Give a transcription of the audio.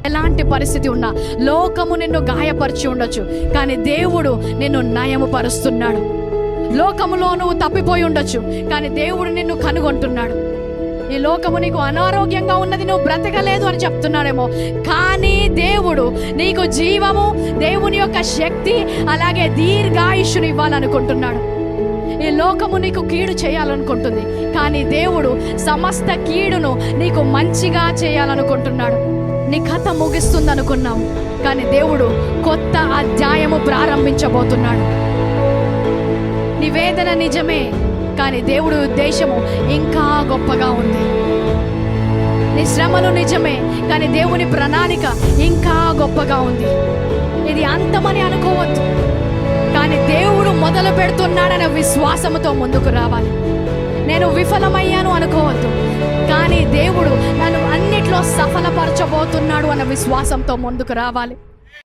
ఎలాంటి పరిస్థితి ఉన్నా, లోకము నిన్ను గాయపరిచి ఉండొచ్చు, కానీ దేవుడు నిన్ను నయము పరుస్తున్నాడు. లోకములో నువ్వు తప్పిపోయి ఉండొచ్చు, కానీ దేవుడు నిన్ను కనుగొంటున్నాడు. ఈ లోకము నీకు అనారోగ్యంగా ఉన్నది, నువ్వు బ్రతకలేదు అని చెప్తున్నాడేమో, కానీ దేవుడు నీకు జీవము, దేవుని యొక్క శక్తి, అలాగే దీర్ఘాయుష్యుని ఇవ్వాలనుకుంటున్నాడు. ఈ లోకము నీకు కీడు చేయాలనుకుంటుంది, కానీ దేవుడు సమస్త కీడును నీకు మంచిగా చేయాలనుకుంటున్నాడు. నీ కథ ముగిస్తుంది అనుకున్నావు, కానీ దేవుడు కొత్త అధ్యాయము ప్రారంభించబోతున్నాడు. నీ వేదన నిజమే, కానీ దేవుడి ఉద్దేశము ఇంకా గొప్పగా ఉంది. నీ శ్రమలు నిజమే, కానీ దేవుని ప్రణాళిక ఇంకా గొప్పగా ఉంది. ఇది అంతమని అనుకోవద్దు, కానీ దేవుడు మొదలు పెడుతున్నాడనే విశ్వాసముతో ముందుకు రావాలి. నేను విఫలమయ్యాను అనుకోవద్దు, కానీ దేవుడు నన్ను అన్నిట్లో సఫలపరచబోతున్నాడు అన్న విశ్వాసంతో ముందుకు రావాలి.